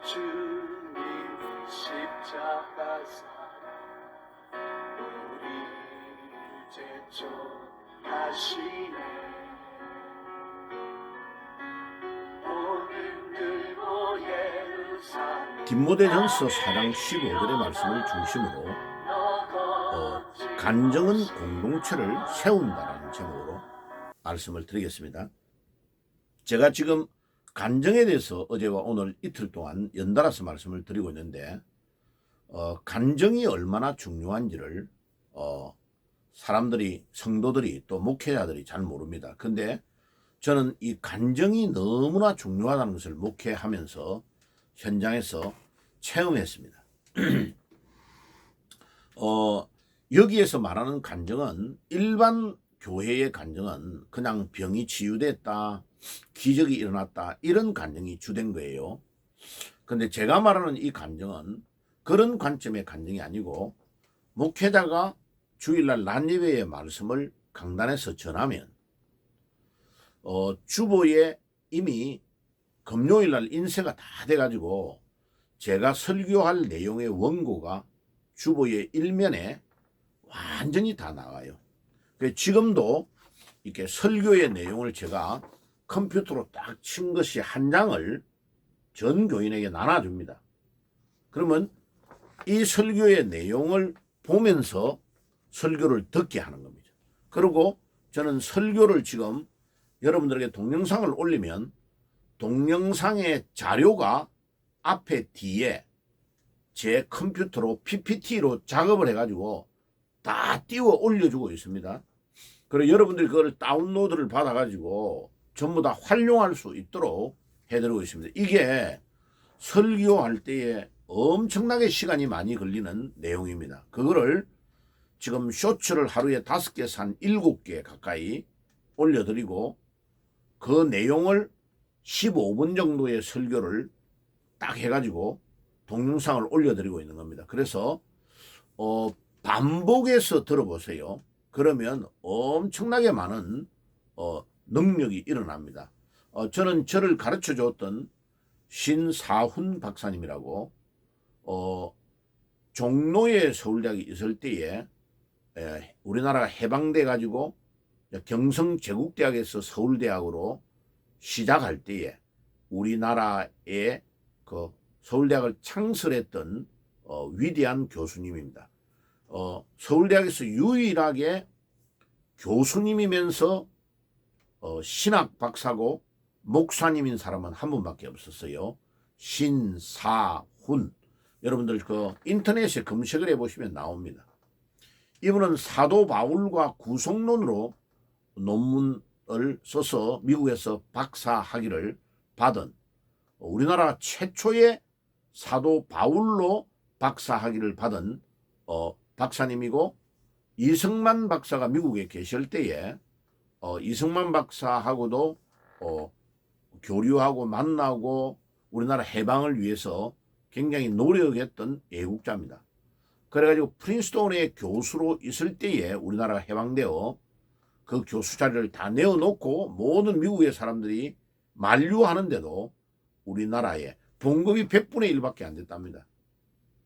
주님 십자가 사랑 우리 제촉하시네. 오늘 들고 예루살렘 디모데전서 4장 15절의 말씀을 중심으로 간정은 공동체를 세운다라는 제목으로 말씀을 드리겠습니다. 제가 지금 간정에 대해서 어제와 오늘 이틀 동안 연달아서 말씀을 드리고 있는데 간정이 얼마나 중요한지를 사람들이, 성도들이, 또 목회자들이 잘 모릅니다. 근데 저는 이 간정이 너무나 중요하다는 것을 목회하면서 현장에서 체험했습니다. 여기에서 말하는 간정은, 일반 교회의 간정은 그냥 병이 치유됐다, 기적이 일어났다, 이런 간정이 주된 거예요. 근데 제가 말하는 이 간정은 그런 관점의 간정이 아니고, 목회자가 주일날 낮예배의 말씀을 강단에서 전하면 주보에 이미 금요일날 인쇄가 다 돼가지고 제가 설교할 내용의 원고가 주보의 일면에 완전히 다 나와요. 지금도 이렇게 설교의 내용을 제가 컴퓨터로 딱 친 것이 한 장을 전 교인에게 나눠줍니다. 그러면 이 설교의 내용을 보면서 설교를 듣게 하는 겁니다. 그리고 저는 설교를 지금 여러분들에게 동영상을 올리면 동영상의 자료가 앞에 뒤에 제 컴퓨터로 PPT로 작업을 해가지고 다 띄워 올려주고 있습니다. 그리고 여러분들이 그걸 다운로드를 받아가지고 전부 다 활용할 수 있도록 해드리고 있습니다. 이게 설교할 때에 엄청나게 시간이 많이 걸리는 내용입니다. 그거를 지금 쇼츠를 하루에 5개에서 한 7개 가까이 올려드리고, 그 내용을 15분 정도의 설교를 딱 해가지고 동영상을 올려드리고 있는 겁니다. 그래서 반복해서 들어보세요. 그러면 엄청나게 많은 능력이 일어납니다. 저는 저를 가르쳐 줬던 신사훈 박사님이라고 종로에 서울대학이 있을 때에 우리나라가 해방돼 가지고 경성제국대학에서 서울대학으로 시작할 때에 우리나라의 그 서울대학을 창설했던 위대한 교수님입니다. 서울대학에서 유일하게 교수님이면서 신학 박사고 목사님인 사람은 한 분밖에 없었어요. 신사훈. 여러분들 그 인터넷에 검색을 해보시면 나옵니다. 이분은 사도 바울과 구속론으로 논문을 써서 미국에서 박사 학위를 받은, 우리나라 최초의 사도 바울로 박사 학위를 받은 박사님이고, 이승만 박사가 미국에 계실 때에 이승만 박사하고도 교류하고 만나고 우리나라 해방을 위해서 굉장히 노력했던 애국자입니다. 그래가지고 프린스톤의 교수로 있을 때에 우리나라가 해방되어 그 교수 자리를 다 내어놓고 모든 미국의 사람들이 만류하는데도 우리나라에 봉급이 100분의 1밖에 안 됐답니다.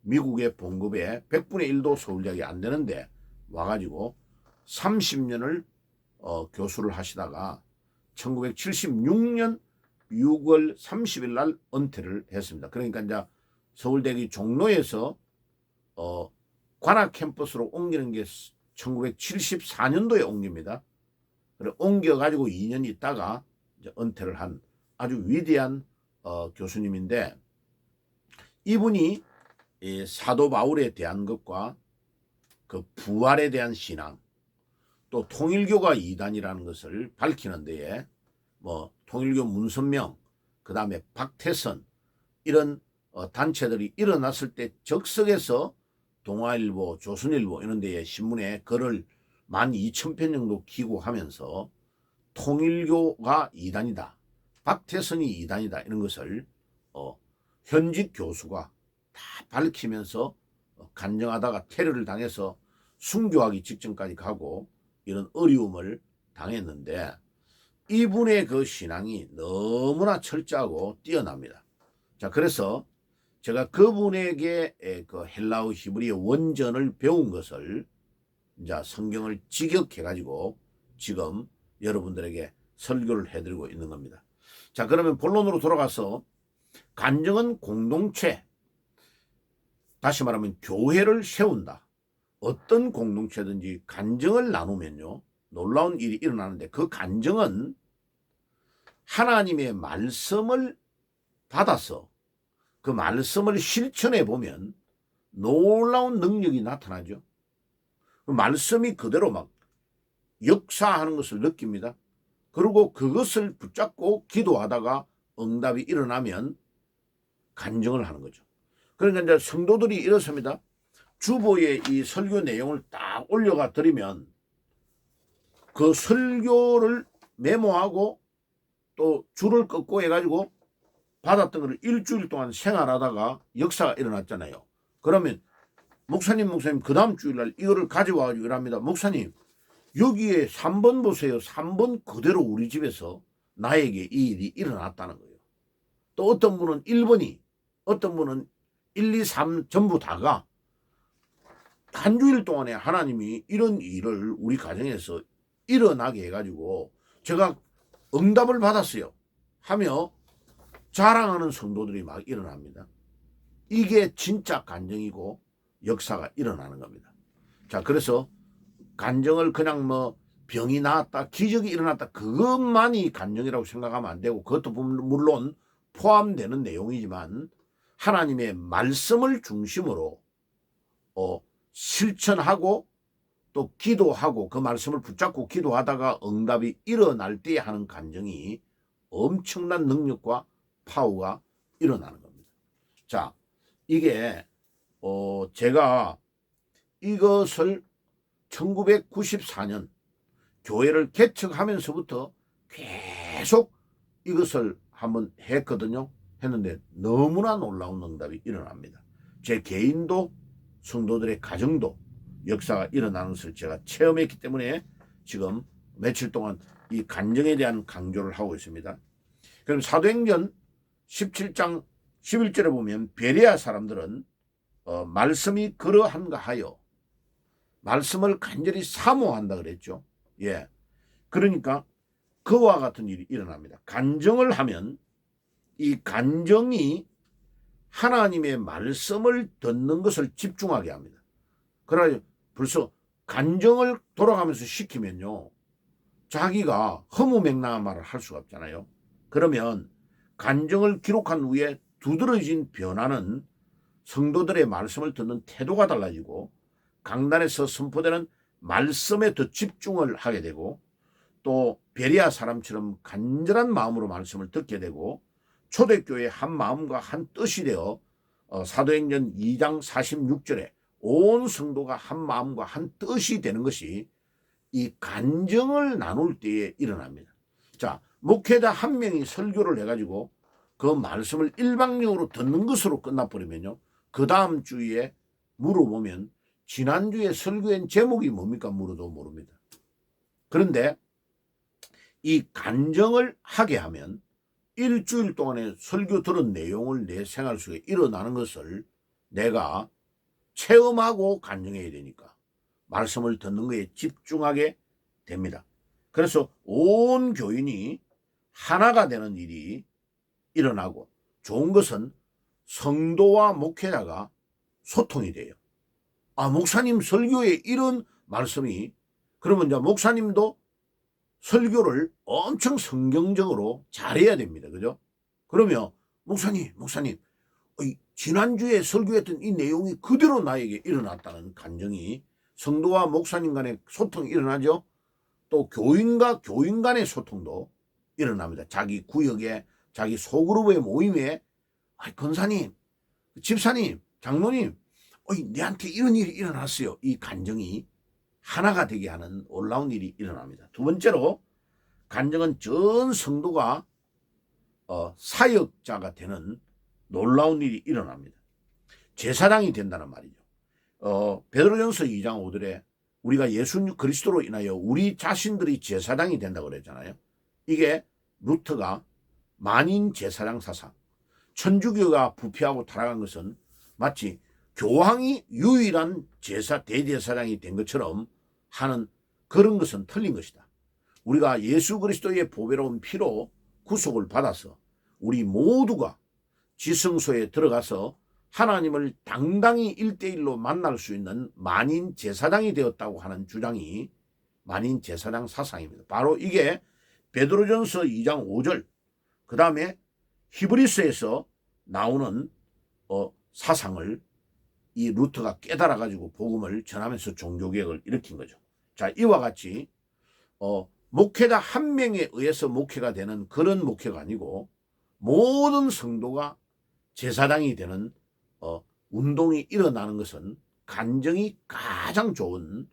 미국의 봉급의 100분의 1도 서울대학이 안 되는데 와가지고 30년을 교수를 하시다가 1976년 6월 30일 날 은퇴를 했습니다. 그러니까 이제 서울대학이 종로에서 관악 캠퍼스로 옮기는 게 1974년도에 옮깁니다. 그래 옮겨가지고 2년 있다가 이제 은퇴를 한 아주 위대한 교수님인데, 이분이 이 사도 바울에 대한 것과 그 부활에 대한 신앙, 또 통일교가 이단이라는 것을 밝히는 데에 통일교 문선명, 그 다음에 박태선, 이런 단체들이 일어났을 때 적석에서 동아일보, 조선일보 이런 데에 신문에 글을 12,000편 정도 기고하면서 통일교가 이단이다, 박태선이 이단이다, 이런 것을 현직 교수가 다 밝히면서 간증하다가 테러를 당해서 순교하기 직전까지 가고 이런 어려움을 당했는데, 이분의 그 신앙이 너무나 철저하고 뛰어납니다. 자, 그래서 제가 그분에게 그 헬라어 히브리어 원전을 배운 것을 이제 성경을 직역해 가지고 지금 여러분들에게 설교를 해드리고 있는 겁니다. 자, 그러면 본론으로 돌아가서 간증은 공동체, 다시 말하면 교회를 세운다. 어떤 공동체든지 간증을 나누면요 놀라운 일이 일어나는데, 그 간증은 하나님의 말씀을 받아서 그 말씀을 실천해 보면 놀라운 능력이 나타나죠. 그 말씀이 그대로 막 역사하는 것을 느낍니다. 그리고 그것을 붙잡고 기도하다가 응답이 일어나면 간증을 하는 거죠. 그러니까 이제 성도들이 이렇습니다. 주보에 이 설교 내용을 딱 올려가 드리면 그 설교를 메모하고 또 줄을 긋고 해가지고 받았던 것을 일주일 동안 생활하다가 역사가 일어났잖아요. 그러면 목사님 그 다음 주일날 이거를 가져와가지고 이랍니다. 목사님, 여기에 3번 보세요. 3번 그대로 우리 집에서 나에게 이 일이 일어났다는 거예요. 또 어떤 분은 1번이, 어떤 분은 1, 2, 3 전부 다가 한 주일 동안에 하나님이 이런 일을 우리 가정에서 일어나게 해가지고 제가 응답을 받았어요 하며 자랑하는 성도들이 막 일어납니다. 이게 진짜 간증이고 역사가 일어나는 겁니다. 자, 그래서 간증을 그냥 뭐 병이 나았다, 기적이 일어났다, 그것만이 간증이라고 생각하면 안 되고, 그것도 물론 포함되는 내용이지만 하나님의 말씀을 중심으로 실천하고 또 기도하고 그 말씀을 붙잡고 기도하다가 응답이 일어날 때 하는 간증이 엄청난 능력과 파워가 일어나는 겁니다. 자, 이게 제가 이것을 1994년 교회를 개척하면서부터 계속 이것을 한번 했거든요. 했는데 너무나 놀라운 응답이 일어납니다. 제 개인도 성도들의 가정도 역사가 일어나는 것을 제가 체험했기 때문에 지금 며칠 동안 이 간증에 대한 강조를 하고 있습니다. 그럼 사도행전 17장 11절에 보면 베레아 사람들은 말씀이 그러한가 하여 말씀을 간절히 사모한다 그랬죠. 예. 그러니까 그와 같은 일이 일어납니다. 간증을 하면 이 간증이 하나님의 말씀을 듣는 것을 집중하게 합니다. 그래야 벌써 간증을 돌아가면서 시키면요 자기가 허무맹랑한 말을 할 수가 없잖아요. 그러면 간증을 기록한 후에 두드러진 변화는 성도들의 말씀을 듣는 태도가 달라지고 강단에서 선포되는 말씀에 더 집중을 하게 되고, 또 베레아 사람처럼 간절한 마음으로 말씀을 듣게 되고, 초대교회의 한 마음과 한 뜻이 되어 사도행전 2장 46절에 온 성도가 한 마음과 한 뜻이 되는 것이 이 간증을 나눌 때에 일어납니다. 자, 목회자 한 명이 설교를 해가지고 그 말씀을 일방적으로 듣는 것으로 끝나버리면요 그 다음 주에 물어보면 지난주에 설교한 제목이 뭡니까 물어도 모릅니다. 그런데 이 간증을 하게 하면 일주일 동안에 설교 들은 내용을 내 생활 속에 일어나는 것을 내가 체험하고 간증해야 되니까 말씀을 듣는 것에 집중하게 됩니다. 그래서 온 교인이 하나가 되는 일이 일어나고, 좋은 것은 성도와 목회자가 소통이 돼요. 아, 목사님 설교에 이런 말씀이, 그러면 이제 목사님도 설교를 엄청 성경적으로 잘해야 됩니다. 그죠? 그러면 목사님 지난주에 설교했던 이 내용이 그대로 나에게 일어났다는 간증이, 성도와 목사님 간의 소통이 일어나죠. 또 교인과 교인 간의 소통도 일어납니다. 자기 구역에, 자기 소그룹의 모임에, 권사님, 집사님, 장로님, 내한테 이런 일이 일어났어요. 이 간증이 하나가 되게 하는 놀라운 일이 일어납니다. 두 번째로, 간증은 전 성도가 사역자가 되는 놀라운 일이 일어납니다. 제사장이 된다는 말이죠. 베드로전서 2장 5절에 우리가 예수 그리스도로 인하여 우리 자신들이 제사장이 된다고 그랬잖아요. 이게 루터가 만인 제사장 사상, 천주교가 부패하고 타락한 것은 마치 교황이 유일한 대제사장이 된 것처럼 하는 그런 것은 틀린 것이다. 우리가 예수 그리스도의 보배로운 피로 구속을 받아서 우리 모두가 지성소에 들어가서 하나님을 당당히 1대1로 만날 수 있는 만인 제사장이 되었다고 하는 주장이 만인 제사장 사상입니다. 바로 이게 베드로전서 2장 5절 그 다음에 히브리서에서 나오는 사상을 이 루터가 깨달아가지고 복음을 전하면서 종교개혁을 일으킨 거죠. 자, 이와 같이 목회자 한 명에 의해서 목회가 되는 그런 목회가 아니고 모든 성도가 제사장이 되는 운동이 일어나는 것은 간증이 가장 좋은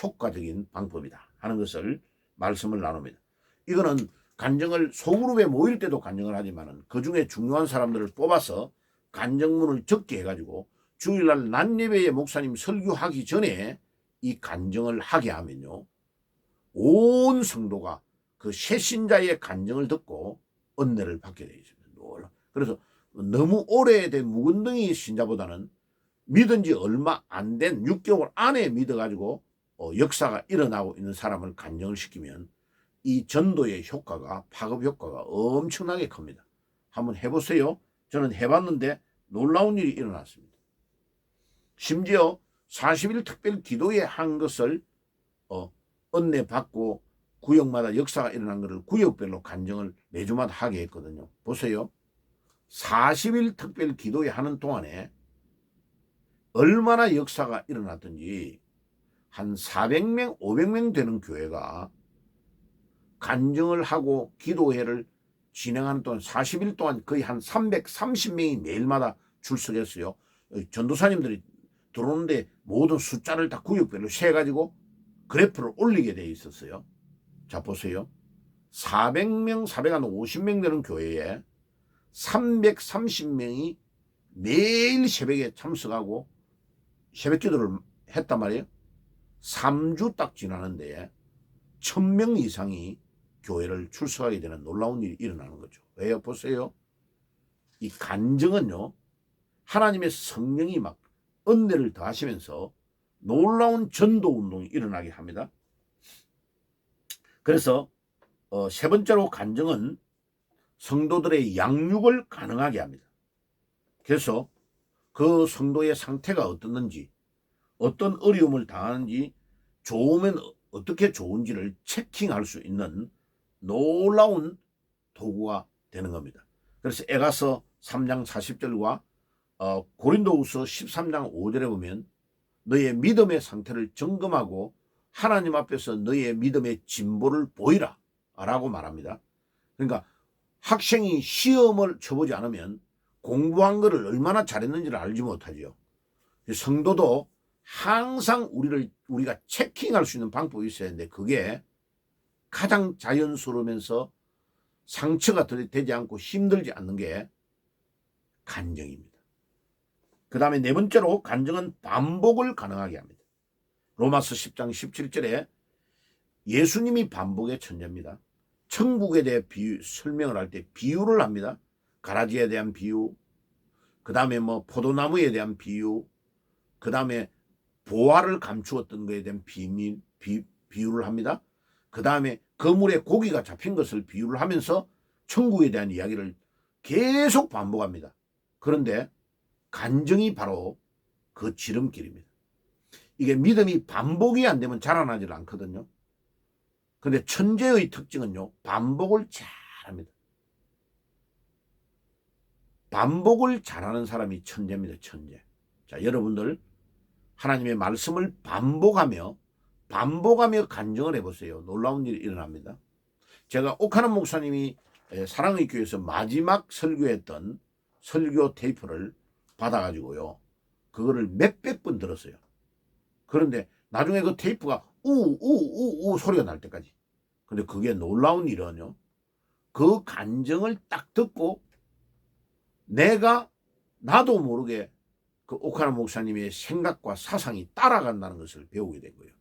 효과적인 방법이다 하는 것을 말씀을 나눕니다. 이거는 간증을 소그룹에 모일 때도 간증을 하지만 그중에 중요한 사람들을 뽑아서 간증문을 적게 해가지고 주일날 낮예배에 목사님 설교하기 전에 이 간증을 하게 하면요, 온 성도가 그 새신자의 간증을 듣고 은혜를 받게 되어 있습니다. 그래서 너무 오래된 묵은덩이 신자보다는 믿은 지 얼마 안 된 6개월 안에 믿어가지고 역사가 일어나고 있는 사람을 간증을 시키면 이 전도의 효과가, 파급 효과가 엄청나게 큽니다. 한번 해보세요. 저는 해봤는데 놀라운 일이 일어났습니다. 심지어 40일 특별 기도회 한 것을 은혜 받고 구역마다 역사가 일어난 것을 구역별로 간증을 매주마다 하게 했거든요. 보세요. 40일 특별 기도회 하는 동안에 얼마나 역사가 일어났든지 한 400명, 500명 되는 교회가 간증을 하고 기도회를 진행하는 동안 40일 동안 거의 한 330명이 매일마다 출석했어요. 전도사님들이 들어오는데 모든 숫자를 다 구역별로 세가지고 그래프를 올리게 돼 있었어요. 자, 보세요. 400명, 450명 되는 교회에 330명이 매일 새벽에 참석하고 새벽 기도를 했단 말이에요. 3주 딱 지나는데 1000명 이상이 교회를 출석하게 되는 놀라운 일이 일어나는 거죠. 왜요? 보세요. 이 간증은요, 하나님의 성령이 막 은혜를 더하시면서 놀라운 전도 운동이 일어나게 합니다. 그래서 세 번째로 간증은 성도들의 양육을 가능하게 합니다. 그래서 그 성도의 상태가 어떻는지, 어떤 어려움을 당하는지, 좋으면 어떻게 좋은지를 체킹할 수 있는 놀라운 도구가 되는 겁니다. 그래서 에가서 3장 40절과 고린도후서 13장 5절에 보면 너의 믿음의 상태를 점검하고 하나님 앞에서 너의 믿음의 진보를 보이라 라고 말합니다. 그러니까 학생이 시험을 쳐보지 않으면 공부한 것을 얼마나 잘했는지를 알지 못하죠. 성도도 항상 우리가 체킹할 수 있는 방법이 있어야 하는데 그게 가장 자연스러우면서 상처가 되지 않고 힘들지 않는 게 간증입니다. 그 다음에 네 번째로 간증은 반복을 가능하게 합니다. 로마서 10장 17절에 예수님이 반복의 천재입니다. 천국에 대해 설명을 할 때 비유를 합니다. 가라지에 대한 비유, 그 다음에 포도나무에 대한 비유, 그 다음에 보화를 감추었던 것에 대한 비유를 합니다. 그 다음에 그물에 고기가 잡힌 것을 비유를 하면서 천국에 대한 이야기를 계속 반복합니다. 그런데 간증이 바로 그 지름길입니다. 이게 믿음이 반복이 안 되면 자라나질 않거든요. 그런데 천재의 특징은요, 반복을 잘합니다. 반복을 잘하는 사람이 천재입니다. 천재. 자, 여러분들 하나님의 말씀을 반복하며 간증을 해보세요. 놀라운 일이 일어납니다. 제가 옥하는 목사님이 사랑의 교회에서 마지막 설교했던 설교 테이프를 받아가지고요, 그거를 몇백 번 들었어요. 그런데 나중에 그 테이프가 우우우우 소리가 날 때까지. 근데 그게 놀라운 일은요, 그 간증을 딱 듣고 나도 모르게 그 옥하나 목사님의 생각과 사상이 따라간다는 것을 배우게 된 거예요.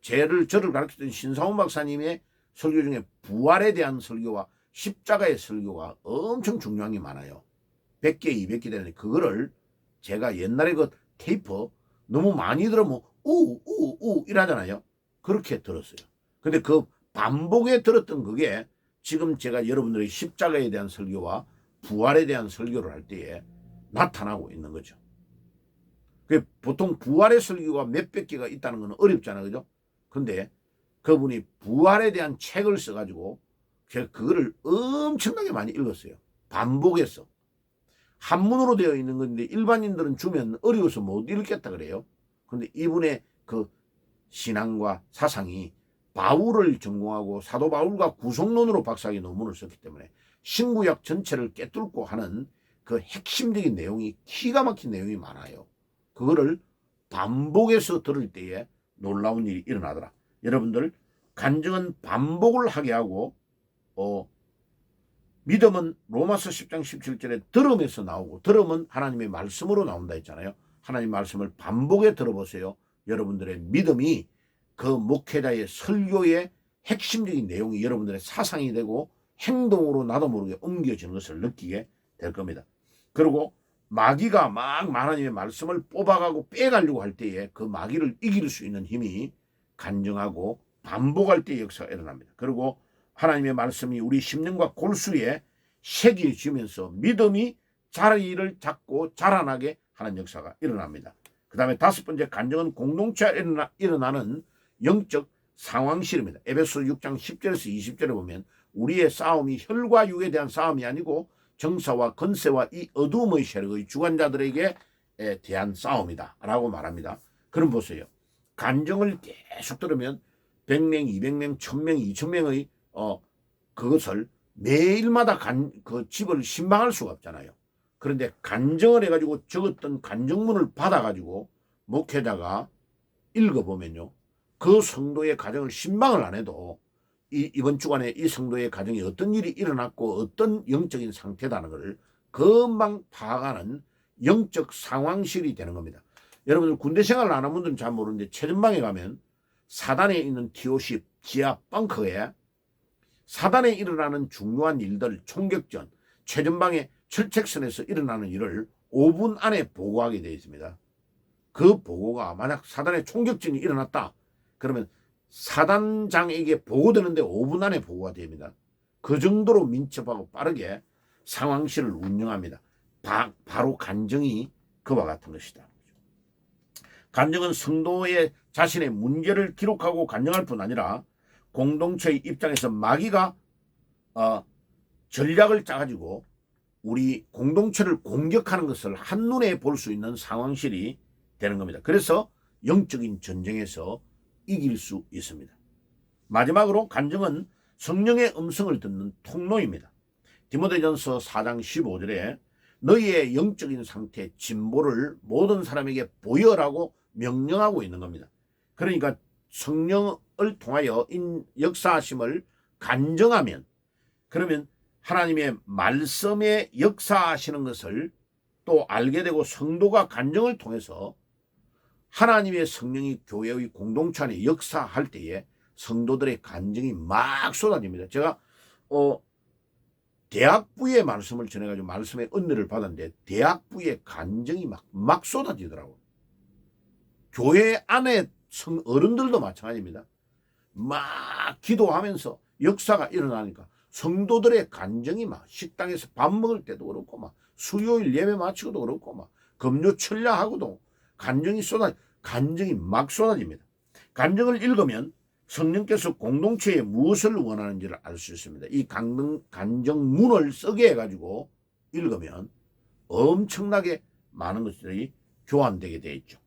저를 가르쳤던 신사훈 박사님의 설교 중에 부활에 대한 설교와 십자가의 설교가 엄청 중요한 게 많아요. 100개, 200개 되는데 그거를 제가 옛날에 그 테이프 너무 많이 들으면 우우우 이러잖아요. 그렇게 들었어요. 근데 그 반복에 들었던 그게 지금 제가 여러분들의 십자가에 대한 설교와 부활에 대한 설교를 할 때에 나타나고 있는 거죠. 보통 부활의 설교가 몇백 개가 있다는 건 어렵잖아요. 그죠? 근데 그분이 부활에 대한 책을 써가지고 제가 그거를 엄청나게 많이 읽었어요. 반복해서. 한문으로 되어 있는 건데 일반인들은 주면 어려워서 못 읽겠다 그래요. 근데 이분의 그 신앙과 사상이 바울을 전공하고 사도 바울과 구속론으로 박사학위 논문을 썼기 때문에 신구약 전체를 꿰뚫고 하는 그 핵심적인 내용이 기가 막힌 내용이 많아요. 그거를 반복해서 들을 때에 놀라운 일이 일어나더라. 여러분들 간증은 반복을 하게 하고 믿음은 로마서 10장 17절에 들음에서 나오고 들음은 하나님의 말씀으로 나온다 했잖아요. 하나님 말씀을 반복해 들어보세요. 여러분들의 믿음이 그 목회자의 설교의 핵심적인 내용이 여러분들의 사상이 되고 행동으로 나도 모르게 옮겨지는 것을 느끼게 될 겁니다. 그리고 마귀가 막 하나님의 말씀을 뽑아가고 빼가려고 할 때에 그 마귀를 이길 수 있는 힘이 간증하고 반복할 때 역사가 일어납니다. 그리고 하나님의 말씀이 우리 심령과 골수에 색이 지면서 믿음이 자리를 잡고 자라나게 하는 역사가 일어납니다. 그 다음에 다섯 번째 간증은 공동체에 일어나는 영적 상황실입니다. 에베소 6장 10절에서 20절에 보면 우리의 싸움이 혈과 육에 대한 싸움이 아니고 정사와 건세와 이 어두움의 세력의 주관자들에게 대한 싸움이다 라고 말합니다. 그럼 보세요. 간증을 계속 들으면 100명, 200명, 1000명, 2000명의 그것을 매일마다 그 집을 신방할 수가 없잖아요. 그런데 간증을 해가지고 적었던 간증문을 받아가지고 목회자가 읽어보면요. 그 성도의 가정을 신방을 안 해도 이번 주간에 이 성도의 가정에 어떤 일이 일어났고 어떤 영적인 상태다는 것을 금방 파악하는 영적 상황실이 되는 겁니다. 여러분들 군대 생활을 안 한 분들은 잘 모르는데 최전방에 가면 사단에 있는 T50 지하 벙커에 사단에 일어나는 중요한 일들, 총격전, 최전방의 철책선에서 일어나는 일을 5분 안에 보고하게 되어 있습니다. 그 보고가 만약 사단의 총격전이 일어났다. 그러면 사단장에게 보고되는데 5분 안에 보고가 됩니다. 그 정도로 민첩하고 빠르게 상황실을 운영합니다. 바로 간증이 그와 같은 것이다. 간증은 성도의 자신의 문제를 기록하고 간증할 뿐 아니라 공동체의 입장에서 마귀가 전략을 짜가지고 우리 공동체를 공격하는 것을 한눈에 볼 수 있는 상황실이 되는 겁니다. 그래서 영적인 전쟁에서 이길 수 있습니다. 마지막으로 간증은 성령의 음성을 듣는 통로입니다. 디모데전서 4장 15절에 너희의 영적인 상태 진보를 모든 사람에게 보여라고 명령하고 있는 겁니다. 그러니까 성령을 통하여 역사하심을 간증하면 그러면 하나님의 말씀에 역사하시는 것을 또 알게 되고 성도가 간증을 통해서 하나님의 성령이 교회의 공동체 안에 역사할 때에 성도들의 간증이 막 쏟아집니다. 제가 대학부의 말씀을 전해가지고 말씀의 은혜를 받았는데 대학부의 간증이 막 쏟아지더라고요. 교회 안에 어른들도 마찬가지입니다. 막 기도하면서 역사가 일어나니까 성도들의 간증이 막 식당에서 밥 먹을 때도 그렇고 막 수요일 예배 마치고도 그렇고 막 금요 철야하고도 간증이 막 쏟아집니다. 간증을 읽으면 성령께서 공동체에 무엇을 원하는지를 알 수 있습니다. 이 간증문을 쓰게 해가지고 읽으면 엄청나게 많은 것들이 교환되게 되어 있죠.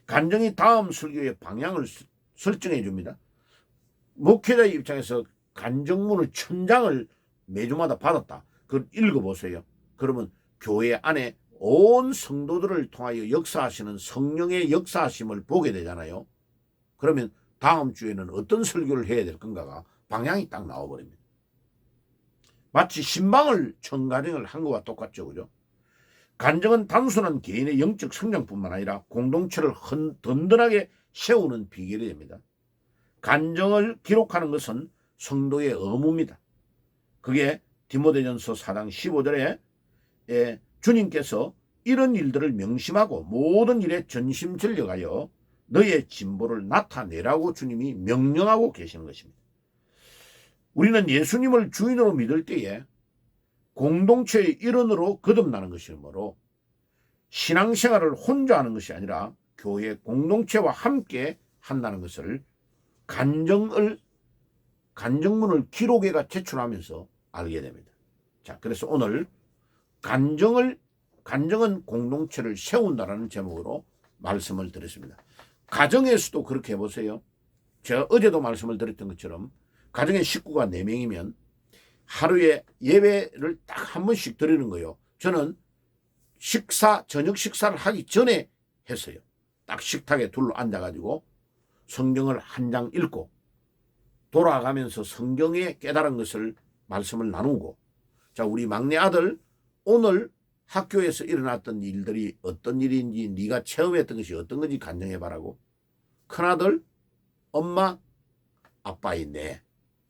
간증이 다음 설교의 방향을 설정해 줍니다. 목회자의 입장에서 간증문을 1000장을 매주마다 받았다. 그걸 읽어보세요. 그러면 교회 안에 온 성도들을 통하여 역사하시는 성령의 역사하심을 보게 되잖아요. 그러면 다음 주에는 어떤 설교를 해야 될 건가가 방향이 딱 나와버립니다. 마치 신방을 1000가정을 한 것과 똑같죠. 그죠? 간증은 단순한 개인의 영적 성장뿐만 아니라 공동체를 든든하게 세우는 비결이 됩니다. 간증을 기록하는 것은 성도의 의무입니다. 그게 디모데전서 4장 15절에 주님께서 이런 일들을 명심하고 모든 일에 전심전력하여 너의 진보를 나타내라고 주님이 명령하고 계시는 것입니다. 우리는 예수님을 주인으로 믿을 때에 공동체의 일원으로 거듭나는 것이므로 신앙생활을 혼자 하는 것이 아니라 교회 공동체와 함께 한다는 것을 간정문을 기록에가 제출하면서 알게 됩니다. 자, 그래서 오늘 간정은 공동체를 세운다라는 제목으로 말씀을 드렸습니다. 가정에서도 그렇게 해보세요. 제가 어제도 말씀을 드렸던 것처럼 가정에 식구가 4명이면 하루에 예배를 딱 한 번씩 드리는 거예요. 저는 저녁 식사를 하기 전에 했어요. 딱 식탁에 둘러 앉아가지고 성경을 한 장 읽고 돌아가면서 성경에 깨달은 것을 말씀을 나누고, 자, 우리 막내 아들 오늘 학교에서 일어났던 일들이 어떤 일인지 네가 체험했던 것이 어떤 건지 간증해봐라고, 큰아들 엄마 아빠인데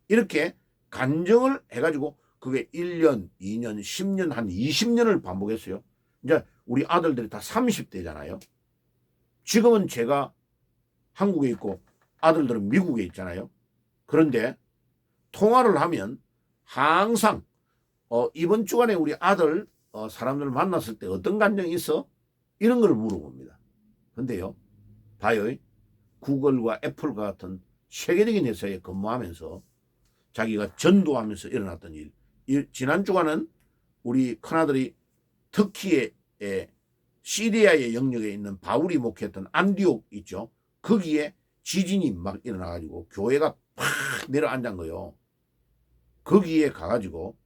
이렇게 간증을 해가지고 그게 1년 2년 10년 한 20년을 반복했어요. 이제 우리 아들들이 다 30대잖아요. 지금은 제가 한국에 있고 아들들은 미국에 있잖아요. 그런데 통화를 하면 항상 이번 주간에 우리 아들 사람들 만났을 때 어떤 감정이 있어? 이런 걸 물어봅니다. 근데요, 봐요. 구글과 애플과 같은 세계적인 회사에 근무하면서 자기가 전도하면서 일어났던 일. 지난 주간은 우리 큰아들이 터키의 시리아의 영역에 있는 바울이 목회했던 안디옥 있죠. 거기에 지진이 막 일어나가지고 교회가 팍 내려앉은 거예요. 거기에 가가지고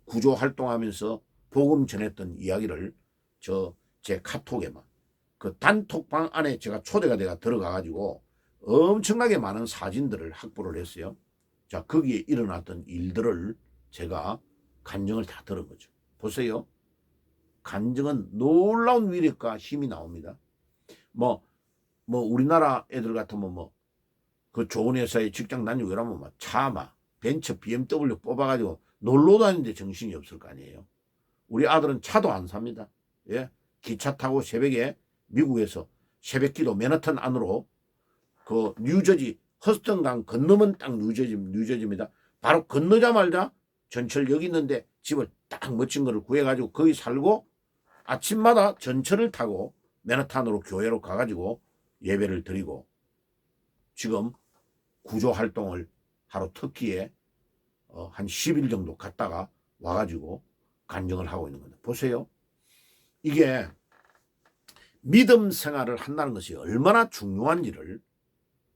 구조 활동하면서 복음 전했던 이야기를 제 카톡에만 그 단톡방 안에 제가 초대가 돼가 들어가가지고 엄청나게 많은 사진들을 확보를 했어요. 자, 거기에 일어났던 일들을 제가 간증을 다 들은 거죠. 보세요. 간증은 놀라운 위력과 힘이 나옵니다. 우리나라 애들 같으면 그 좋은 회사에 직장 다니고 이러면 벤처 BMW 뽑아가지고 놀러 다니는데 정신이 없을 거 아니에요. 우리 아들은 차도 안 삽니다. 예, 기차 타고 새벽에 미국에서 새벽기도 맨하탄 안으로 그 뉴저지 허스턴강 건너면 딱 뉴저지입니다. 바로 건너자마자 전철역이 있는데 집을 딱 멋진 거를 구해가지고 거기 살고 아침마다 전철을 타고 맨하탄으로 교회로 가가지고 예배를 드리고 지금 구조 활동을 하러 터키에 한 10일 정도 갔다가 와가지고 간증을 하고 있는 겁니다. 보세요. 이게 믿음 생활을 한다는 것이 얼마나 중요한지를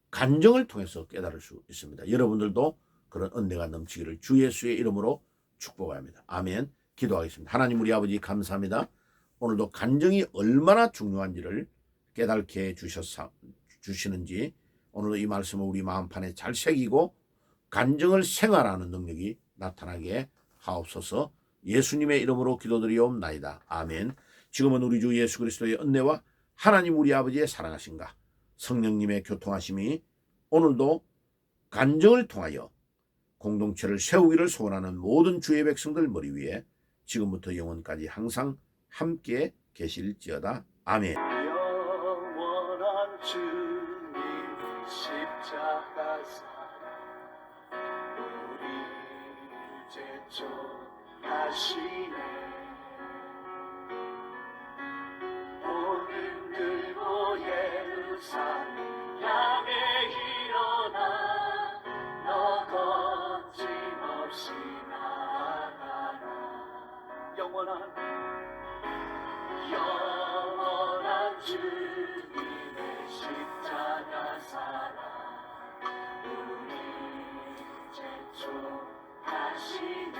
간증을 통해서 깨달을 수 있습니다. 여러분들도 그런 은혜가 넘치기를 주 예수의 이름으로 축복합니다. 아멘. 기도하겠습니다. 하나님 우리 아버지 감사합니다. 오늘도 간증이 얼마나 중요한지를 깨닫게 주시는지 오늘도 이 말씀을 우리 마음판에 잘 새기고 간증을 생활하는 능력이 나타나게 하옵소서. 예수님의 이름으로 기도드리옵나이다. 아멘. 지금은 우리 주 예수 그리스도의 은혜와 하나님 우리 아버지의 사랑하심과 성령님의 교통하심이 오늘도 간증을 통하여 공동체를 세우기를 소원하는 모든 주의 백성들 머리 위에 지금부터 영원까지 항상 함께 계실지어다. 아멘. 영원한 주님 십자가 사랑 우리 제초하시네. 오늘 들고 예루살렘 향해 일어나 너 거침없이 나아가라. 영원한 주님의 십자가 사랑 우리 제초하시네.